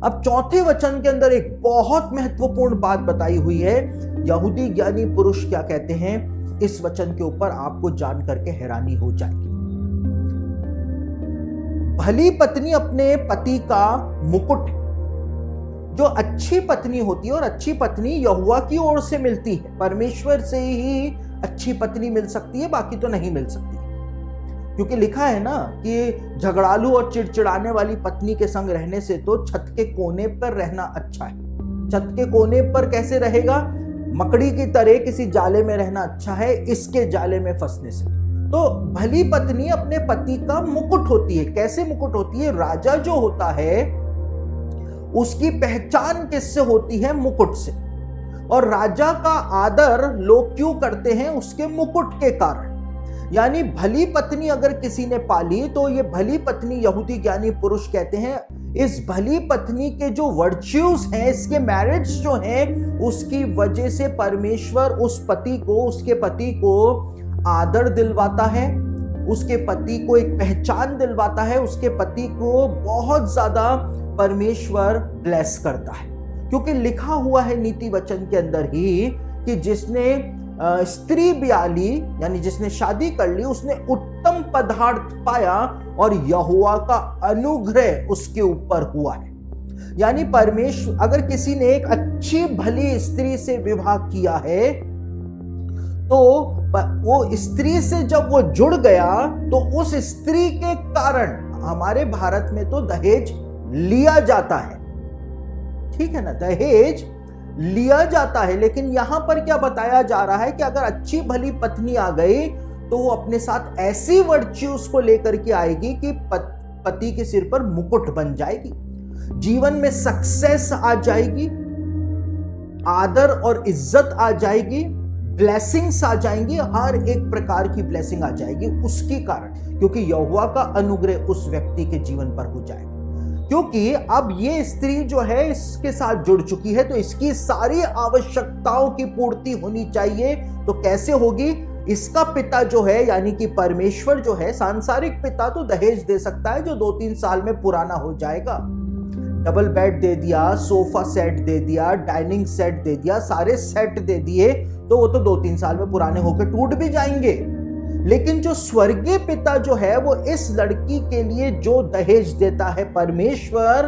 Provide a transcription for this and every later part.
अब चौथे वचन के अंदर एक बहुत महत्वपूर्ण बात बताई हुई है। यहूदी ज्ञानी पुरुष क्या कहते हैं, इस वचन के ऊपर आपको जान करके हैरानी हो जाएगी। भली पत्नी अपने पति का मुकुट, जो अच्छी पत्नी होती है, और अच्छी पत्नी यहोवा की ओर से मिलती है, परमेश्वर से ही अच्छी पत्नी मिल सकती है, बाकी तो नहीं मिल सकती। क्योंकि लिखा है ना कि झगड़ालू और चिड़चिड़ाने वाली पत्नी के संग रहने से तो छत के कोने पर रहना अच्छा है। छत के कोने पर कैसे रहेगा, मकड़ी की तरह किसी जाले में रहना अच्छा है, इसके जाले में फंसने से। तो भली पत्नी अपने पति का मुकुट होती है। कैसे मुकुट होती है? राजा जो होता है उसकी पहचान किससे होती है? मुकुट से। और राजा का आदर लोग क्यों करते हैं? उसके मुकुट के कारण। यानी भली पत्नी अगर किसी ने पाली तो ये भली पत्नी, यहूदी ज्ञानी पुरुष कहते हैं, इस भली पत्नी के जो वर्च्यूज हैं, इसके मेरिट्स जो हैं, उसकी वजह से परमेश्वर उस पति को, उसके पति को आदर दिलवाता है, उसके पति को एक पहचान दिलवाता है, उसके पति को बहुत ज्यादा परमेश्वर ब्लेस करता है। क्योंकि लिखा हुआ है नीति वचन के अंदर ही कि जिसने स्त्री ब्याली, यानी जिसने शादी कर ली, उसने उत्तम पदार्थ पाया और यहोवा का अनुग्रह उसके ऊपर हुआ है। यानी परमेश्वर, अगर किसी ने एक अच्छी भली स्त्री से विवाह किया है तो वो स्त्री से जब वो जुड़ गया तो उस स्त्री के कारण, हमारे भारत में तो दहेज लिया जाता है, ठीक है ना, दहेज लिया जाता है। लेकिन यहां पर क्या बताया जा रहा है कि अगर अच्छी भली पत्नी आ गई तो वो अपने साथ ऐसी वर्च्यूज को लेकर के आएगी कि पति के सिर पर मुकुट बन जाएगी, जीवन में सक्सेस आ जाएगी, आदर और इज्जत आ जाएगी, ब्लेसिंग्स आ जाएंगी, हर एक प्रकार की ब्लेसिंग आ जाएगी उसके कारण, क्योंकि यहोवा का अनुग्रह उस व्यक्ति के जीवन पर हो जाएगा। क्योंकि अब ये स्त्री जो है इसके साथ जुड़ चुकी है तो इसकी सारी आवश्यकताओं की पूर्ति होनी चाहिए। तो कैसे होगी? इसका पिता जो है, यानी कि परमेश्वर जो है, सांसारिक पिता तो दहेज दे सकता है जो 2-3 साल में पुराना हो जाएगा। डबल बेड दे दिया, सोफा सेट दे दिया, डाइनिंग सेट दे दिया, सारे सेट दे दिए तो वो तो 2-3 साल में पुराने होकर टूट भी जाएंगे। लेकिन जो स्वर्गीय पिता जो है वो इस लड़की के लिए जो दहेज देता है परमेश्वर,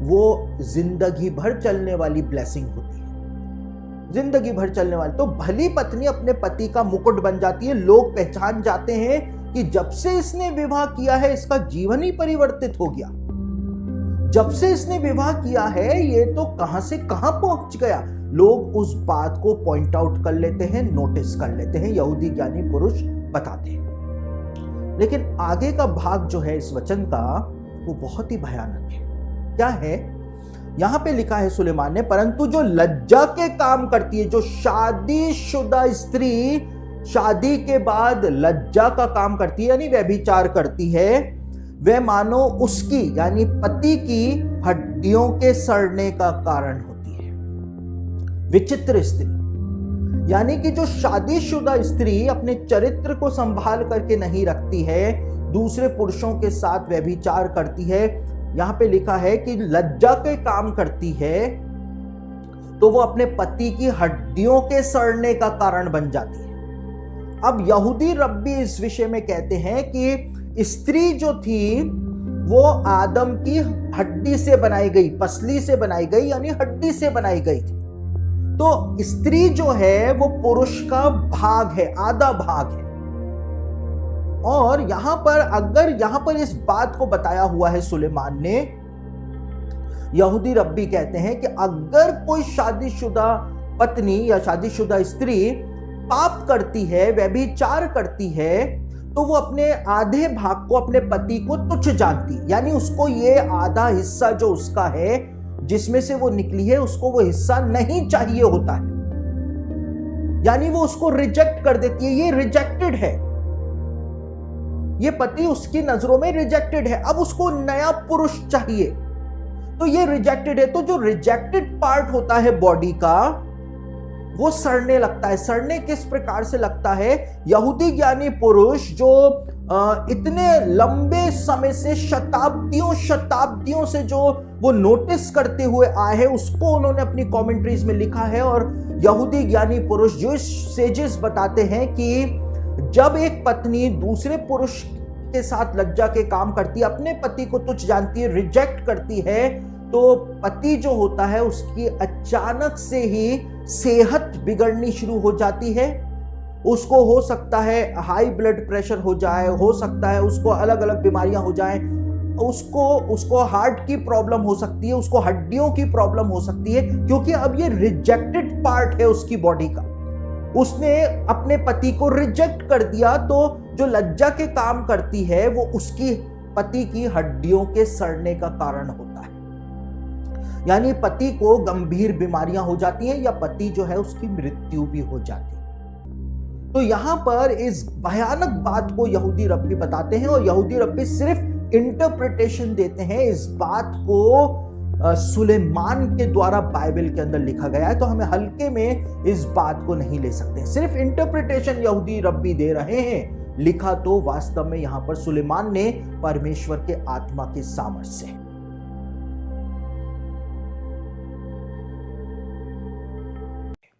वो जिंदगी भर चलने वाली ब्लेसिंग होती है, जिंदगी भर चलने वाली। तो भली पत्नी अपने पति का मुकुट बन जाती है। लोग पहचान जाते हैं कि जब से इसने विवाह किया है इसका जीवन ही परिवर्तित हो गया, जब से इसने विवाह किया है ये तो कहां से कहां पहुंच गया। लोग उस बात को पॉइंट आउट कर लेते हैं, नोटिस कर लेते हैं, यहूदी ज्ञानी पुरुष बताते हैं। लेकिन आगे का भाग जो है इस वचन का वो बहुत ही भयानक है। क्या है? यहां पे लिखा है सुलेमान ने, परंतु जो लज्जा के काम करती है, जो शादीशुदा स्त्री शादी के बाद लज्जा का काम करती है, यानी व्यभिचार करती है, वह मानो उसकी, यानी पति की हड्डियों के सड़ने का कारण होती है। विचित्र स्त्री, यानी कि जो शादीशुदा स्त्री अपने चरित्र को संभाल करके नहीं रखती है, दूसरे पुरुषों के साथ व्यभिचार करती है, यहां पे लिखा है कि लज्जा के काम करती है, तो वो अपने पति की हड्डियों के सड़ने का कारण बन जाती है। अब यहूदी रब्बी इस विषय में कहते हैं कि स्त्री जो थी वो आदम की हड्डी से बनाई गई, पसली से बनाई गई, यानी हड्डी से बनाई गई थी। तो स्त्री जो है वो पुरुष का भाग है, आधा भाग है। और यहां पर इस बात को बताया हुआ है सुलेमान ने, यहूदी रब्बी कहते हैं कि अगर कोई शादीशुदा पत्नी या शादीशुदा स्त्री पाप करती है, व्यभिचार करती है, तो वो अपने आधे भाग को, अपने पति को तुच्छ जानती, यानी उसको ये आधा हिस्सा जो उसका है, जिसमें से वो निकली है, उसको वो हिस्सा नहीं चाहिए होता है, यानी वो उसको रिजेक्ट कर देती है। ये रिजेक्टेड है, ये पति उसकी नजरों में रिजेक्टेड है। अब उसको नया पुरुष चाहिए, तो ये रिजेक्टेड है। तो जो रिजेक्टेड पार्ट होता है बॉडी का, वो सड़ने लगता है। सड़ने किस प्रकार से लगता है? यहूदी ज्ञानी पुरुष जो इतने लंबे समय से शताब्दियों से जो वो नोटिस करते हुए आए हैं, उसको उन्होंने अपनी कमेंट्रीज में लिखा है। और यहूदी ज्ञानी पुरुष जो सेजेस बताते हैं कि जब एक पत्नी दूसरे पुरुष के साथ लज्जा के काम करती है, अपने पति को तुच्छ जानती है, रिजेक्ट करती है, तो पति जो होता है उसकी अचानक से ही सेहत बिगड़नी शुरू हो जाती है। उसको हो सकता है हाई ब्लड प्रेशर हो जाए, हो सकता है उसको अलग अलग बीमारियां हो जाएं, उसको हार्ट की प्रॉब्लम हो सकती है, उसको हड्डियों की प्रॉब्लम हो सकती है, क्योंकि अब ये रिजेक्टेड पार्ट है उसकी बॉडी का। उसने अपने पति को रिजेक्ट कर दिया, तो जो लज्जा के काम करती है वो उसकी पति की हड्डियों के सड़ने का कारण होता है। यानी पति को गंभीर बीमारियां हो जाती हैं, या पति जो है उसकी मृत्यु भी हो जाती है। तो यहां पर इस भयानक बात को यहूदी रब्बी बताते हैं, और यहूदी रब्बी सिर्फ इंटरप्रिटेशन देते हैं। इस बात को सुलेमान के द्वारा बाइबल के अंदर लिखा गया है, तो हमें हल्के में इस बात को नहीं ले सकते। सिर्फ इंटरप्रिटेशन यहूदी रब्बी दे रहे हैं, लिखा तो वास्तव में यहां पर सुलेमान ने परमेश्वर के आत्मा के सामर्थ्य से।